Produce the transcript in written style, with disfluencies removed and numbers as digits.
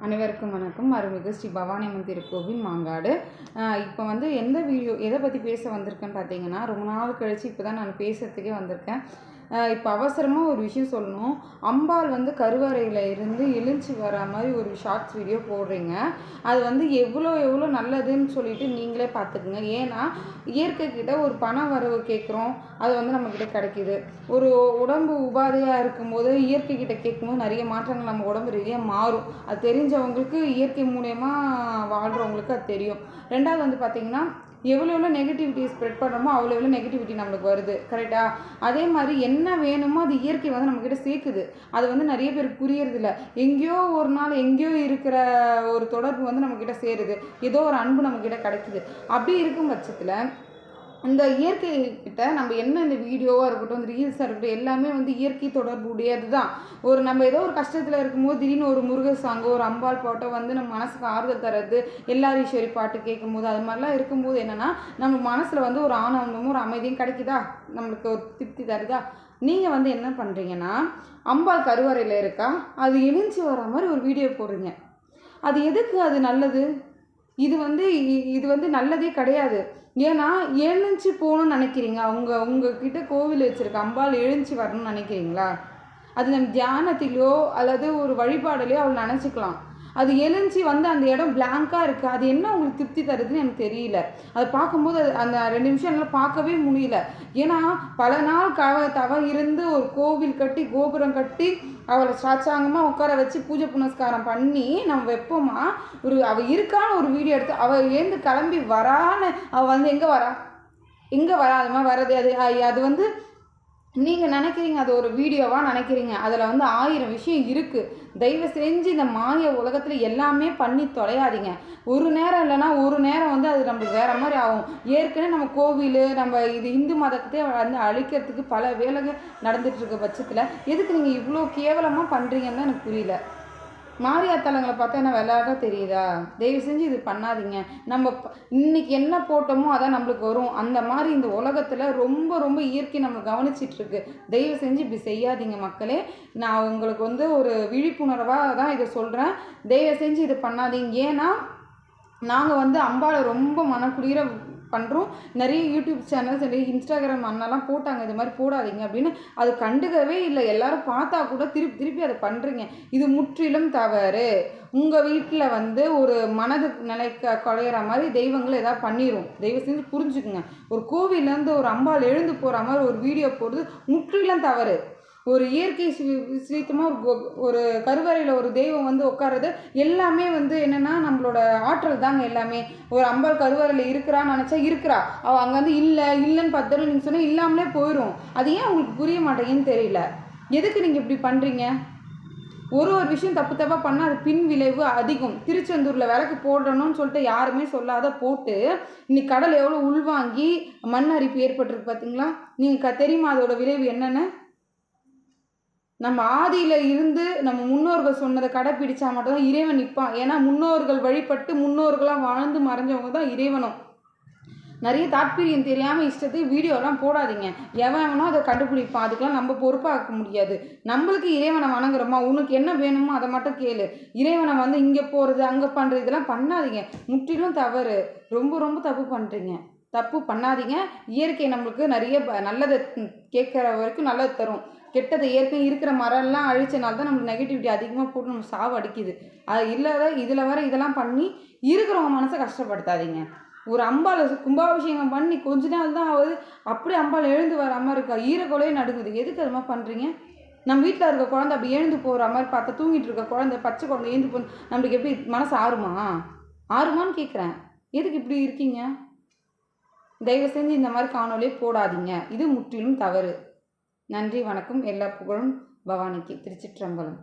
அனைவருக்கும் வணக்கம். அருள்மிகு ஸ்ரீ பவானி அம்மன் திருக்கோவில் மாங்காடு. இப்போ வந்து எந்த வீடியோ எதை பற்றி பேச வந்திருக்கேன்னு பார்த்தீங்கன்னா, ரொம்ப நாள் கழித்து இப்போ தான் நான் பேசுகிறதுக்கே வந்திருக்கேன். இப்போ அவசரமாக ஒரு விஷயம் சொல்லணும். அம்பாள் வந்து கருவறையில் இருந்து எழுஞ்சி வர மாதிரி ஒரு ஷார்ட்ஸ் வீடியோ போடுறீங்க. அது வந்து எவ்வளோ நல்லதுன்னு சொல்லிட்டு நீங்களே பார்த்துக்குங்க. ஏன்னா இயற்கைக்கிட்ட ஒரு பண வரவு கேட்குறோம், அது வந்து நம்மக்கிட்ட கிடைக்கிது. ஒரு உடம்பு உபாதையாக இருக்கும்போது இயற்கைக்கிட்ட கேட்கும்போது நிறைய மாற்றங்கள் நம்ம உடம்பு ரீதியாக மாறும். அது தெரிஞ்சவங்களுக்கு, இயற்கை மூலயமா வாழ்கிறவங்களுக்கு அது தெரியும். ரெண்டாவது வந்து பார்த்திங்கன்னா, எவ்வளோ நெகட்டிவிட்டி ஸ்ப்ரெட் பண்ணுறோமோ அவ்வளோ நெகட்டிவிட்டி நம்மளுக்கு வருது. கரெக்டாக? அதே மாதிரி என்ன வேணுமோ அது இயற்கை வந்து நம்மக்கிட்ட சேர்க்குது. அது வந்து நிறைய பேருக்கு புரியறதில்ல. எங்கேயோ ஒரு நாள் எங்கேயோ இருக்கிற ஒரு தொடர்பு வந்து நம்மக்கிட்ட சேருது. ஏதோ ஒரு அன்பு நம்மக்கிட்ட கிடைக்குது. அப்படி இருக்கும் பட்சத்தில் இந்த இயற்கை கிட்ட நம்ம என்ன இந்த வீடியோவாக இருக்கட்டும், இந்த ரீல்ஸாக இருக்கட்டும், எல்லாமே வந்து இயற்கை தொடர்பு உடையது தான். நம்ம ஏதோ ஒரு கஷ்டத்தில் இருக்கும்போது திடீர்னு ஒரு முருகர் சாங்கோ, ஒரு அம்பாள் பாட்டோ வந்து நம்ம மனசுக்கு ஆறுதல் தர்றது, எல்லாரீஸ்வரி பாட்டு கேட்கும்போது, அது மாதிரிலாம் இருக்கும்போது என்னென்னா, நம்ம மனசில் வந்து ஒரு ஆனந்தமும் ஒரு அமைதியும் கிடைக்குதா, நம்மளுக்கு ஒரு திருப்தி தருதா. நீங்கள் வந்து என்ன பண்ணுறீங்கன்னா, அம்பாள் கருவறையில் இருக்கா, அது எழுஞ்சி வர மாதிரி ஒரு வீடியோ போடுறீங்க. அது எதுக்கு அது நல்லது? இது வந்து நல்லதே கிடையாது. ஏன்னா எழுந்துச்சு போகணும்னு நினைக்கிறீங்க. உங்ககிட்ட கோவில் வச்சுருக்க அம்பாள் எழுந்துச்சி வரணும்னு நினைக்கிறீங்களா? அது நம்ம தியானத்திலையோ அல்லது ஒரு வழிபாடுலையோ அவள் நினச்சிக்கலாம். அது எழுந்துச்சி வந்து அந்த இடம் பிளாங்காக இருக்குது. அது என்ன உங்களுக்கு திருப்தி தருதுன்னு எனக்கு தெரியல. அதை பார்க்கும்போது அந்த 2 நிமிஷம் என்னால் பார்க்கவே முடியல. ஏன்னா பல நாள் தவ இருந்து ஒரு கோவில் கட்டி, கோபுரம் கட்டி, அவளை சாச்சாங்கமாக உட்கார வச்சு பூஜை புனஸ்காரம் பண்ணி நம்ம வைப்போமா, அவள் இருக்கான்னு ஒரு வீடியோ எடுத்து அவள் ஏந்து கிளம்பி வரான்னு அவள் வந்து எங்கே வரா அது மாதிரி வர்றது. அது வந்து நீங்கள் நினைக்கிறீங்க அது ஒரு வீடியோவாக நினைக்கிறீங்க. அதில் வந்து 1000 விஷயம் இருக்குது. தயவு செஞ்சு இந்த மாய உலகத்தில் எல்லாமே பண்ணி தொலையாதீங்க. ஒரு நேரம் இல்லைன்னா ஒரு நேரம் வந்து அது நம்மளுக்கு வேறு மாதிரி ஆகும். ஏற்கனவே நம்ம கோவில், நம்ம இது இந்து மதத்தையே வந்து அழிக்கிறதுக்கு பல வேலைகள் நடந்துகிட்ருக்க பட்சத்தில் எதுக்கு நீங்கள் இவ்வளோ கேவலமாக பண்ணுறீங்கன்னு தான் எனக்கு புரியல. மாரியாத்தலங்களை பார்த்தா என்ன விளையாட தெரியுதா? தயவு செஞ்சு இது பண்ணாதீங்க. நம்ம இன்னைக்கு என்ன போட்டோமோ அதான் நம்மளுக்கு வரும். அந்த மாதிரி இந்த உலகத்தில் ரொம்ப இயற்கை நம்ம கவனிச்சிட்ருக்கு. தயவு செஞ்சு இப்படி செய்யாதீங்க மக்களே. நான் உங்களுக்கு வந்து ஒரு விழிப்புணர்வாக தான் இதை சொல்கிறேன். தயவு செஞ்சு இதை பண்ணாதீங்க. ஏன்னா நாங்கள் வந்து அம்பாளை ரொம்ப மனக்குளிர பண்ணுறோம். நிறைய யூடியூப் சேனல்ஸ், நிறைய இன்ஸ்டாகிராம் அண்ணெல்லாம் போட்டாங்க இது மாதிரி போடாதீங்க அப்படின்னு. அது கண்டுக்கவே இல்லை. எல்லாரும் பார்த்தா கூட திருப்பி அதை பண்ணுறீங்க. இது முற்றிலும் தவறு. உங்கள் வீட்டில் வந்து ஒரு மனது குலையிற மாதிரி தெய்வங்கள் ஏதாவது பண்ணிடும். தயவு செஞ்சு புரிஞ்சுக்குங்க. ஒரு கோவிலேருந்து ஒரு அம்பாள் எழுந்து போகிற மாதிரி ஒரு வீடியோ போடுறது முற்றிலும் தவறு. ஒரு இயற்கை சீத்தமாக ஒரு கருவறையில் ஒரு தெய்வம் வந்து உட்கார்றது எல்லாமே வந்து என்னென்னா நம்மளோட ஆற்றல் தாங்க எல்லாமே. ஒரு அம்பாள் கருவறையில் இருக்கிறான்னு நினச்சா இருக்கிறா, அவள் அங்கே வந்து இல்லைன்னு 10 தடவை நீங்கள் சொன்னால் இல்லாமலே போயிடும். அது ஏன் உங்களுக்கு புரிய மாட்டேங்குன்னு தெரியல. எதுக்கு நீங்கள் இப்படி பண்ணுறீங்க? ஒரு விஷயம் தப்பாக பண்ணால் அது பின் விளைவு அதிகம். திருச்செந்தூரில் விளக்கு போடணும்னு சொல்லிட்டு யாருமே சொல்லாத போட்டு இன்னைக்கு கடல் எவ்வளோ உள்வாங்கி மண் அரிப்பு ஏற்பட்டிருக்கு பார்த்தீங்களா? நீங்கள் தெரியுமா அதோட விளைவு என்னென்னு? நம்ம ஆதியில் இருந்து நம்ம முன்னோர்கள் சொன்னதை கடைப்பிடிச்சா மட்டும்தான் இறைவன் நிற்பான். ஏன்னா முன்னோர்கள் வழிபட்டு முன்னோர்களாக வாழ்ந்து மறைஞ்சவங்க தான் இறைவனும். நிறைய தாற்பயம் தெரியாமல் இஷ்டத்துக்கு வீடியோலாம் போடாதீங்க. எவனோ அதை கண்டுபிடிப்பான். அதுக்கெல்லாம் நம்ம பொறுப்பாக்க முடியாது. நம்மளுக்கு இறைவனை வணங்குறோமா, உனக்கு என்ன வேணுமோ அதை மட்டும் கேளு. இறைவனை வந்து இங்கே போகிறது அங்கே பண்ணுறது இதெல்லாம் பண்ணாதீங்க. முற்றிலும் தவறு. ரொம்ப தப்பு பண்ணுறீங்க. தப்பு பண்ணாதீங்க. இயற்கை நம்மளுக்கு நிறைய நல்லதை கேட்குற வரைக்கும் நல்லது தரும். கெட்டது இயற்கை இருக்கிற மரம்லாம் அழிச்சனால தான் நம்மளுக்கு நெகட்டிவிட்டி அதிகமாக போட்டு நம்ம சாவு அடிக்குது. அது இல்லாத இதில் வர இதெல்லாம் பண்ணி இருக்கிறவங்க மனசை கஷ்டப்படுத்தாதீங்க. ஒரு அம்பாள் கும்பாபிஷேகம் பண்ணி கொஞ்ச நாள் தான் ஆகுது, அப்படியே அம்பாள் எழுந்து வர மாதிரி இருக்கா, ஈரக்கொலையே நடுங்குது. எதுக்கு அது மாதிரி பண்ணுறீங்க? நம்ம வீட்டில் இருக்க குழந்தை அப்படி எழுந்து போகிற மாதிரி பார்த்தா, தூங்கிட்டு இருக்க குழந்தை, பச்சை குழந்தை எழுந்து போ, நம்மளுக்கு எப்படி மனசு ஆறுமான்னு கேட்குறேன். எதுக்கு இப்படி இருக்கீங்க? தயவு செஞ்சு இந்த மாதிரி காணொலியே போடாதீங்க. இது முற்றிலும் தவறு. நன்றி, வணக்கம். எல்லா புகழும் பவானிக்கு. திருச்சிற்றம்பலம்.